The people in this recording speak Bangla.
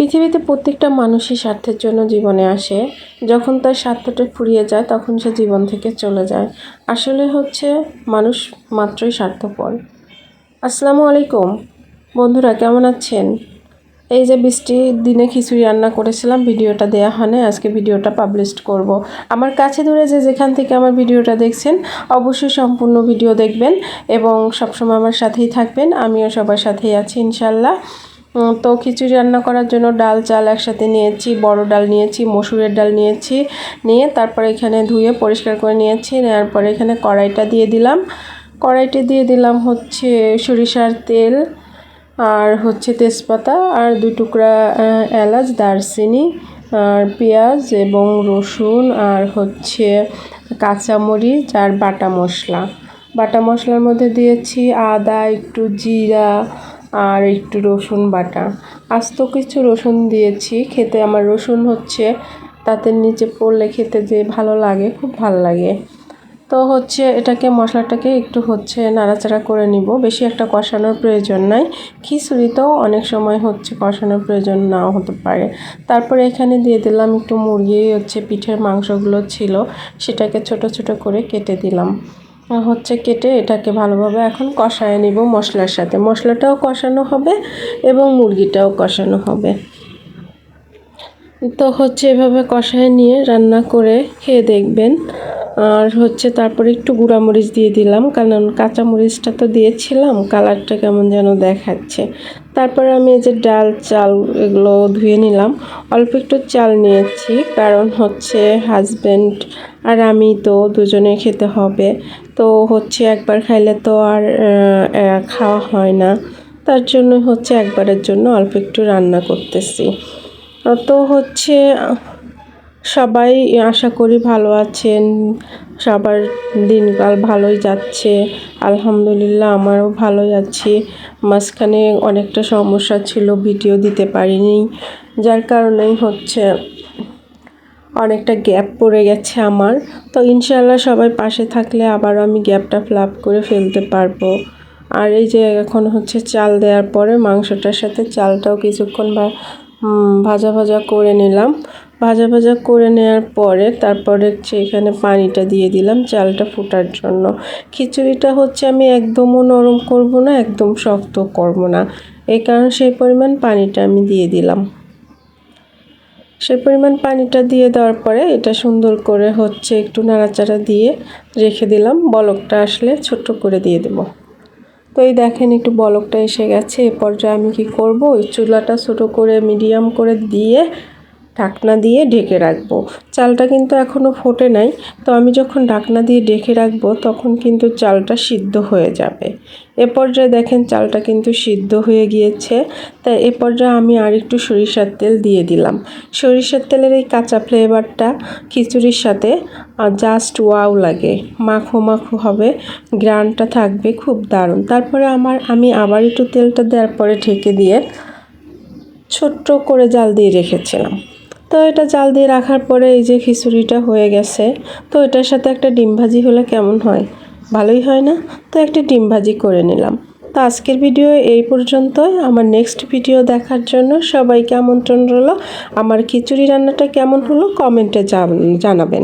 পৃথিবীতে প্রত্যেকটা মানুষই স্বার্থের জন্য জীবনে আসে। যখন তার স্বার্থটা ফুরিয়ে যায় তখন সে জীবন থেকে চলে যায়। আসলে হচ্ছে মানুষ মাত্রই স্বার্থপর। আসসালামু আলাইকুম বন্ধুরা, কেমন আছেন? এই যে বৃষ্টির দিনে খিচুড়ি রান্না করেছিলাম, ভিডিওটা দেওয়া হয় না, আজকে ভিডিওটা পাবলিশ করব। আমার কাছে দূরে যেখান থেকে আমার ভিডিওটা দেখছেন অবশ্যই সম্পূর্ণ ভিডিও দেখবেন এবং সবসময় আমার সাথেই থাকবেন। আমিও সবার সাথেই আছি ইনশাল্লাহ। তো খিচুড়ি রান্না করার জন্য ডাল চাল একসাথে নিয়েছি, বড় ডাল নিয়েছি, মসুরের ডাল নিয়েছি, নিয়ে তারপরে এখানে ধুয়ে পরিষ্কার করে নিয়েছি। নেওয়ার পরে এখানে কড়াইটা দিয়ে দিলাম। কড়াইতে দিয়ে দিলাম হচ্ছে সরিষার তেল, আর হচ্ছে তেজপাতা, আর 2 টুকরা এলাচ, দারচিনি, আর পেঁয়াজ এবং রসুন, আর হচ্ছে কাঁচামরিচ, আর বাটা মশলা। বাটা মশলার মধ্যে দিয়েছি আদা, একটু জিরা, আর একটু রসুন বাটা। আস্ত কিছু রসুন দিয়েছি, খেতে আমার রসুন হচ্ছে দাঁতের নিচে পড়লে খেতে যে ভালো লাগে, খুব ভালো লাগে। তো হচ্ছে এটাকে মশলাটাকে একটু হচ্ছে নাড়াচাড়া করে নিব, বেশি একটা কষানোর প্রয়োজন নাই। খিচুড়িতেও অনেক সময় হচ্ছে কষানোর প্রয়োজন নাও হতে পারে। তারপরে এখানে দিয়ে দিলাম একটু মুরগি, হচ্ছে পিঠের মাংসগুলো ছিল সেটাকে ছোট ছোট করে কেটে দিলাম। হচ্ছে কেটে এটাকে ভালোভাবে এখন কষায় নিব মশলার সাথে। মশলাটাও কষানো হবে এবং মুরগিটাও কষানো হবে। তো হচ্ছে এভাবে কষায় নিয়ে রান্না করে খেয়ে দেখবেন। আর হচ্ছে তারপরে একটু গুঁড়ামরিচ দিয়ে দিলাম, কারণ কাঁচামরিচটা তো দিয়েছিলাম, কালারটা কেমন যেন দেখাচ্ছে। তারপরে আমি এই যে ডাল চাল এগুলো ধুয়ে নিলাম। অল্প একটু চাল নিয়েছি, কারণ হচ্ছে হাজব্যান্ড আর আমি তো দুজনে খেতে হবে। তো হচ্ছে একবার খাইলে তো আর খাওয়া হয় না, তার জন্য হচ্ছে একবারের জন্য অল্প একটু রান্না করতেছি। তো হচ্ছে সবাই আশা করি ভালো আছেন, সবার দিনকাল ভালোই যাচ্ছে আলহামদুলিল্লাহ, আমারও ভালোই আছি। মাঝখানে অনেকটা সমস্যা ছিল, ভিডিও দিতে পারিনি, যার কারণেই হচ্ছে অনেকটা গ্যাপ পড়ে গেছে আমার। তো ইনশাআল্লাহ সবাই পাশে থাকলে আবারও আমি গ্যাপটা ফিল আপ করে ফেলতে পারবো। আর এই যে এখন হচ্ছে চাল দেওয়ার পরে মাংসটার সাথে চালটাও কিছুক্ষণ ভাজা ভাজা করে নিলাম। ভাজা ভাজা করে নেওয়ার পরে তারপরে হচ্ছে এখানে পানিটা দিয়ে দিলাম চালটা ফোটার জন্য। খিচুড়িটা হচ্ছে আমি একদমও নরম করব না, একদম শক্ত করব না, এই কারণে সেই পরিমাণ পানিটা আমি দিয়ে দিলাম। সেই পরিমাণ পানিটা দিয়ে দেওয়ার পরে এটা সুন্দর করে হচ্ছে একটু নাড়াচাড়া দিয়ে রেখে দিলাম। বলকটা আসলে ছোট করে দিয়ে দেব। তো এই দেখেন একটু বলকটা এসে গেছে। এ পর্যায়ে আমি কি করব, ওই চুলাটা ছোট করে মিডিয়াম করে দিয়ে ঢাকনা দিয়ে ঢেকে রাখবো। চালটা কিন্তু এখনও ফোটে নাই, তো আমি যখন ঢাকনা দিয়ে ঢেকে রাখবো তখন কিন্তু চালটা সিদ্ধ হয়ে যাবে। এ পর্যায়ে দেখেন চালটা কিন্তু সিদ্ধ হয়ে গিয়েছে। তাই এ পর্যায়ে আমি আর একটু সরিষার তেল দিয়ে দিলাম। সরিষার তেলের এই কাঁচা ফ্লেভারটা খিচুড়ির সাথে জাস্ট ওয়াও লাগে, মাখো মাখো হবে, গ্রানটা থাকবে খুব দারুণ। তারপরে আমি আবার একটু তেলটা দেওয়ার পরে ঢেকে দিয়ে ছোট্ট করে জাল দিয়ে রেখেছিলাম। তো এটা জাল দিয়ে রাখার পরে এই যে খিচুড়িটা হয়ে গেছে। তো এটার সাথে একটা ডিম ভাজি হলে কেমন হয়, ভালোই হয় না? তো একটা ডিম ভাজি করে নিলাম। তো আজকের ভিডিও এই পর্যন্তই। আমার নেক্সট ভিডিও দেখার জন্য সবাইকে আমন্ত্রণ রইল। আমার খিচুড়ি রান্নাটা কেমন হলো কমেন্টে জানাবেন।